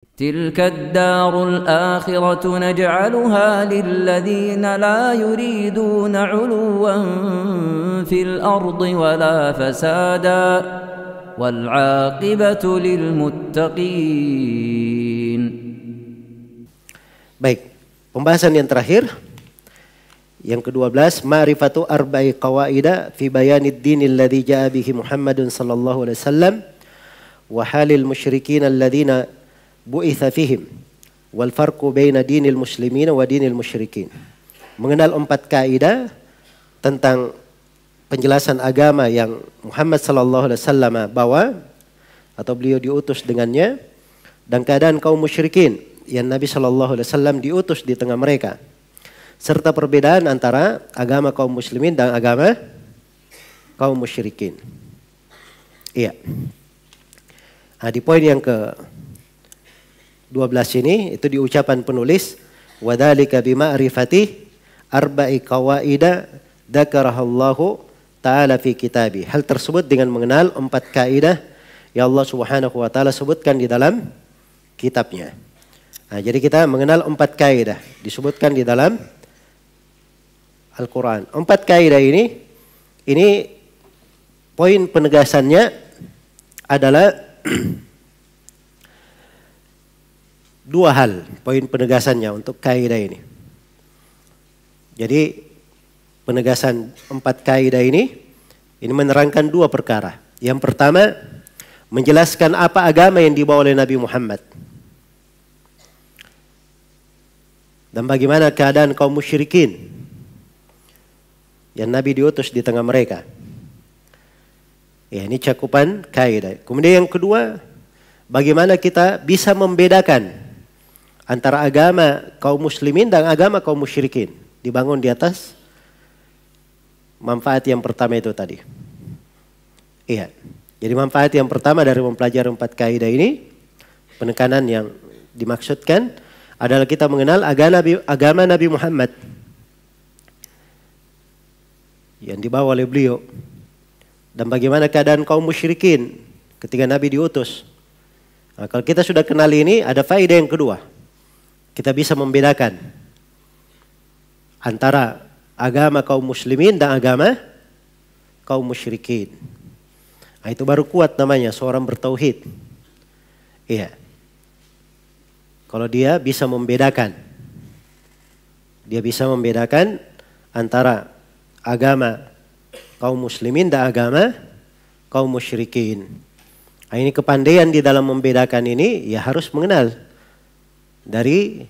تلك الدار الآخرة نجعلها للذين لا يريدون علوا في الأرض ولا فسادا والعاقبة للمتقين. Baik, pembahasan yang terakhir, yang ke-12, ma'rifatu arba'i qawaida fi bayanid dinil ladzi ja'a bihi Muhammadun sallallahu alaihi wasallam wa halil musyrikin alladziina bu'itha fihim wal farqu baina dinil muslimin wa dinil musyrikin. Mengenal 4 kaidah tentang penjelasan agama yang Muhammad sallallahu alaihi wasallam bawa atau beliau diutus dengannya, dan keadaan kaum musyrikin yang Nabi sallallahu alaihi wasallam diutus di tengah mereka, serta perbedaan antara agama kaum muslimin dan agama kaum musyrikin. Iya. Nah, di poin yang ke-12 ini itu di ucapan penulis, wadzalika bima'rifati arba'i qawaida dzakarahallahu ta'ala fi kitabi. Hal tersebut dengan mengenal 4 kaidah yang Allah Subhanahu wa taala sebutkan di dalam kitabnya. Nah, jadi kita mengenal 4 kaidah disebutkan di dalam Al-Quran. 4 kaidah ini poin penegasannya adalah 2 hal poin penegasannya untuk kaidah ini. Jadi penegasan 4 kaidah ini menerangkan 2 perkara. Yang pertama, menjelaskan apa agama yang dibawa oleh Nabi Muhammad dan bagaimana keadaan kaum musyrikin yang Nabi diutus di tengah mereka. Ya, ini cakupan kaidah. Kemudian yang kedua, bagaimana kita bisa membedakan antara agama kaum muslimin dan agama kaum musyrikin, dibangun di atas manfaat yang pertama itu tadi. Iya. Jadi manfaat yang pertama dari mempelajari 4 kaidah ini, penekanan yang dimaksudkan adalah kita mengenal agama Nabi Muhammad yang dibawa oleh beliau, dan bagaimana keadaan kaum musyrikin ketika Nabi diutus. Nah, kalau kita sudah kenal ini, ada faedah yang kedua. Kita bisa membedakan antara agama kaum muslimin dan agama kaum musyrikin. Nah, itu baru kuat namanya seorang bertauhid. Iya. Kalau dia bisa membedakan. Dia bisa membedakan antara agama kaum muslimin dan agama kaum musyrikin. Nah, ini kepandaian di dalam membedakan ini ya harus mengenal dari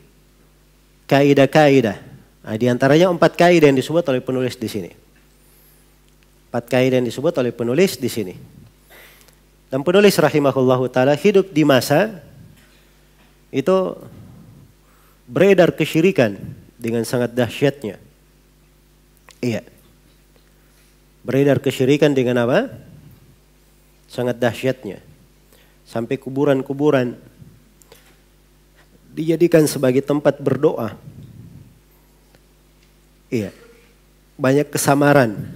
kaidah-kaidah. Nah, di antaranya 4 kaidah yang disebut oleh penulis di sini. 4 kaidah yang disebut oleh penulis di sini. Dan penulis rahimahullahu taala hidup di masa itu beredar kesyirikan dengan sangat dahsyatnya. Iya. Beredar kesyirikan dengan apa? Sangat dahsyatnya. Sampai kuburan-kuburan dijadikan sebagai tempat berdoa. Iya. Banyak kesamaran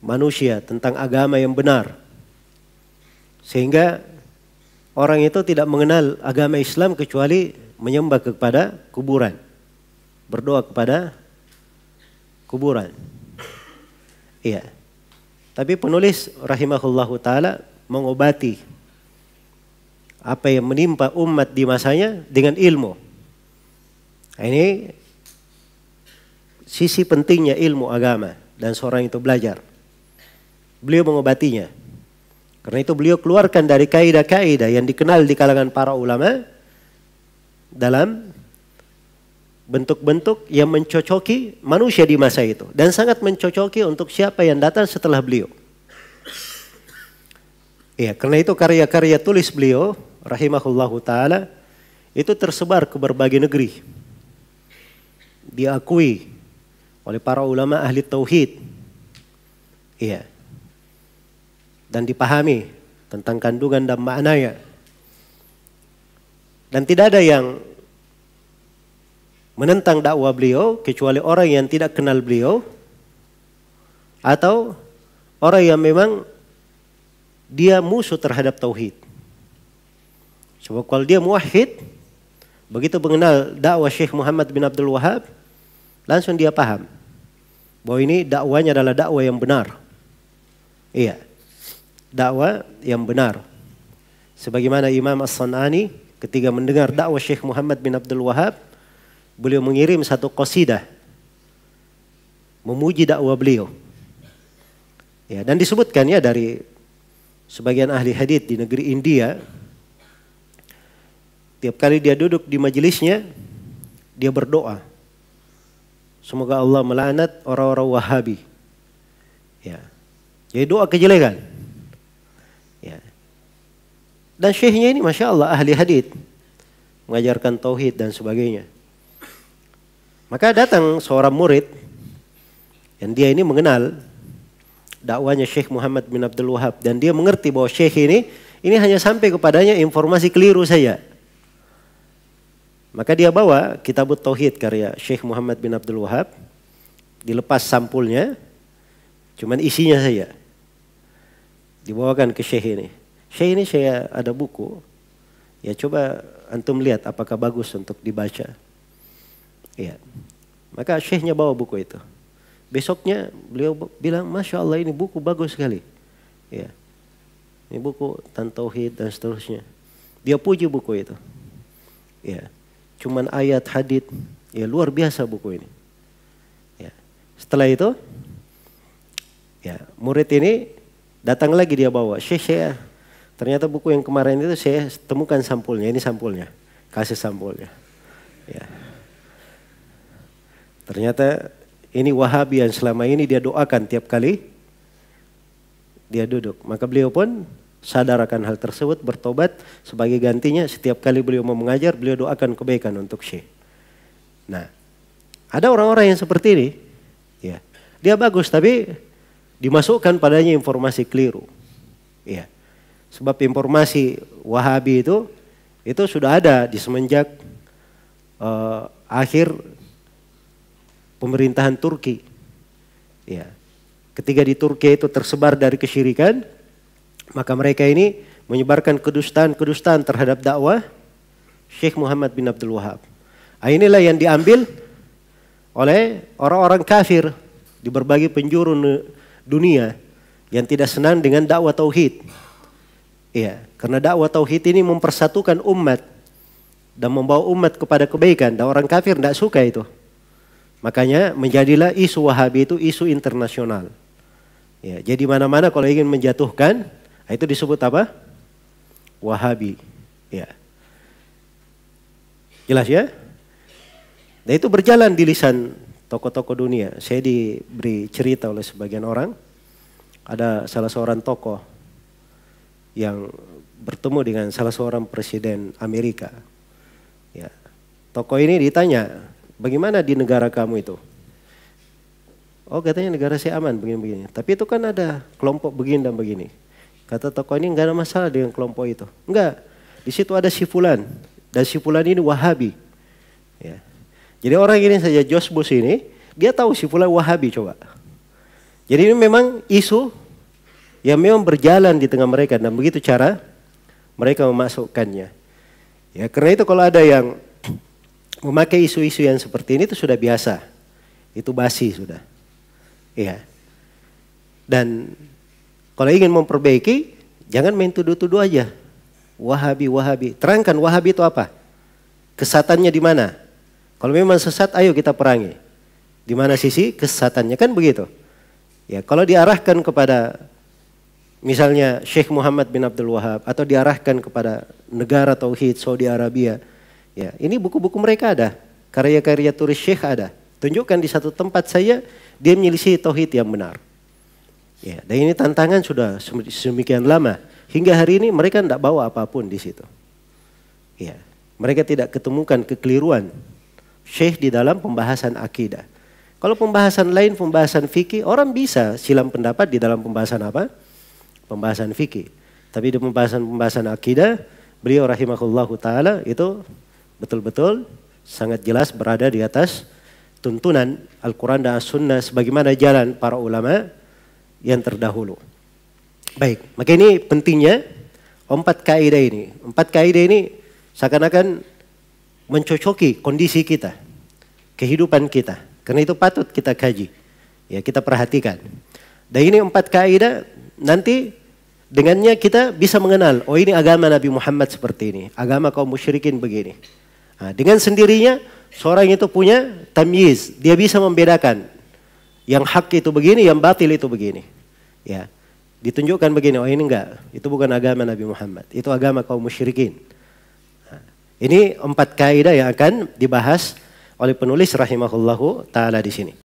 manusia tentang agama yang benar. Sehingga orang itu tidak mengenal agama Islam kecuali menyembah kepada kuburan. Berdoa kepada kuburan. Iya. Tapi penulis rahimahullahu taala mengobati apa yang menimpa umat di masanya dengan ilmu. Nah, ini sisi pentingnya ilmu agama dan seorang itu belajar. Beliau mengobatinya. Karena itu beliau keluarkan dari kaidah-kaidah yang dikenal di kalangan para ulama dalam bentuk-bentuk yang mencocoki manusia di masa itu. Dan sangat mencocoki untuk siapa yang datang setelah beliau. Ya, karena itu karya-karya tulis beliau rahimahullahu ta'ala itu tersebar ke berbagai negeri. Diakui oleh para ulama ahli tauhid. Iya. Dan dipahami tentang kandungan dan maknanya. Dan tidak ada yang menentang dakwah beliau kecuali orang yang tidak kenal beliau atau orang yang memang dia musuh terhadap tauhid. Sebab kalau dia muwahhid, begitu mengenal dakwah Syekh Muhammad bin Abdul Wahab, langsung dia paham bahwa ini dakwanya adalah dakwah yang benar. Iya, dakwah yang benar. Sebagaimana Imam As-San'ani ketika mendengar dakwah Syekh Muhammad bin Abdul Wahab, beliau mengirim satu qasidah memuji dakwah beliau. Ya, dan disebutkan ya dari sebagian ahli hadits di negeri India, tiap kali dia duduk di majelisnya, dia berdoa, semoga Allah melaknat orang-orang Wahabi. Ya, jadi doa kejelekan. Ya. Dan syekhnya ini Masya Allah ahli hadits, mengajarkan tauhid dan sebagainya. Maka datang seorang murid, dan dia ini mengenal dakwanya Syekh Muhammad bin Abdul Wahab, dan dia mengerti bahwa Syekh ini hanya sampai kepadanya informasi keliru saja. Maka dia bawa Kitabut Tauhid karya Syekh Muhammad bin Abdul Wahab, dilepas sampulnya, cuman isinya saja. Dibawakan ke Syekh ini. Syekh ini saya ada buku, ya coba antum lihat apakah bagus untuk dibaca. Ya. Maka Syekhnya bawa buku itu. Besoknya beliau bilang, Masya Allah ini buku bagus sekali. Ya. Ini buku tentang tauhid dan seterusnya. Dia puji buku itu. Ya. Cuman ayat hadits, ya luar biasa buku ini. Ya. Setelah itu, ya murid ini datang lagi, dia bawa, Syekh saya, ternyata buku yang kemarin itu saya temukan sampulnya, ini sampulnya, kasih sampulnya. Ya. Ternyata ini Wahabi yang selama ini dia doakan tiap kali dia duduk. Maka beliau pun sadar akan hal tersebut, bertobat. Sebagai gantinya setiap kali beliau mau mengajar, beliau doakan kebaikan untuk Syekh. Nah, ada orang-orang yang seperti ini, ya, dia bagus tapi dimasukkan padanya informasi keliru. Ya. Sebab informasi Wahabi itu sudah ada di semenjak akhir pemerintahan Turki. Ya. Ketika di Turki itu tersebar dari kesyirikan, maka mereka ini menyebarkan kedustaan-kedustaan terhadap dakwah Syekh Muhammad bin Abdul Wahab. Inilah yang diambil oleh orang-orang kafir di berbagai penjuru dunia yang tidak senang dengan dakwah tauhid. Ya, karena dakwah tauhid ini mempersatukan umat dan membawa umat kepada kebaikan. Dan orang kafir tidak suka itu. Makanya menjadilah isu Wahabi itu isu internasional. Ya, jadi mana-mana kalau ingin menjatuhkan, itu disebut apa? Wahabi. Ya. Jelas ya? Dan itu berjalan di lisan tokoh-tokoh dunia. Saya diberi cerita oleh sebagian orang. Ada salah seorang tokoh yang bertemu dengan salah seorang presiden Amerika. Ya. Tokoh ini ditanya, bagaimana di negara kamu itu? Oh katanya negara saya aman begini-begini. Tapi itu kan ada kelompok begini dan begini. Kata tokoh ini enggak ada masalah dengan kelompok itu. Enggak. Di situ ada si fulan. Dan si fulan ini Wahabi. Ya. Jadi orang ini saja Jos Bus ini, dia tahu si fulan Wahabi coba. Jadi ini memang isu yang memang berjalan di tengah mereka. Dan begitu cara mereka memasukkannya. Ya, karena itu kalau ada yang memakai isu-isu yang seperti ini itu sudah biasa. Itu basi sudah. Iya. Dan kalau ingin memperbaiki, jangan main tuduh-tuduh aja. Wahabi, Wahabi. Terangkan Wahabi itu apa? Kesatannya di mana? Kalau memang sesat, ayo kita perangi. Di mana sisi kesesatannya, kan begitu. Ya, kalau diarahkan kepada misalnya Syekh Muhammad bin Abdul Wahab atau diarahkan kepada negara tauhid Saudi Arabia, ya, ini buku-buku mereka ada, karya-karya tulis Syekh ada. Tunjukkan di satu tempat saja dia menyelisih tauhid yang benar. Ya, dan ini tantangan sudah sedemikian lama. Hingga hari ini mereka tidak bawa apapun di situ. Ya, mereka tidak ketemukan kekeliruan Syekh di dalam pembahasan akidah. Kalau pembahasan lain, pembahasan fikih, orang bisa silam pendapat di dalam pembahasan apa? Pembahasan fikih. Tapi di pembahasan akidah, beliau rahimahullahu ta'ala itu betul-betul sangat jelas berada di atas tuntunan Al-Quran dan As-Sunnah sebagaimana jalan para ulama yang terdahulu. Baik, maka ini pentingnya Empat kaidah ini seakan-akan mencocoki kondisi kita, kehidupan kita. Karena itu patut kita kaji, ya kita perhatikan. Dan ini 4 kaidah nanti dengannya kita bisa mengenal, oh ini agama Nabi Muhammad seperti ini, agama kaum musyrikin begini. Nah, dengan sendirinya seorang itu punya tamyiz, dia bisa membedakan yang hak itu begini, yang batil itu begini. Ya, ditunjukkan begini, oh ini enggak, itu bukan agama Nabi Muhammad, itu agama kaum musyrikin. Nah, ini 4 kaidah yang akan dibahas oleh penulis rahimahullahu taala di sini.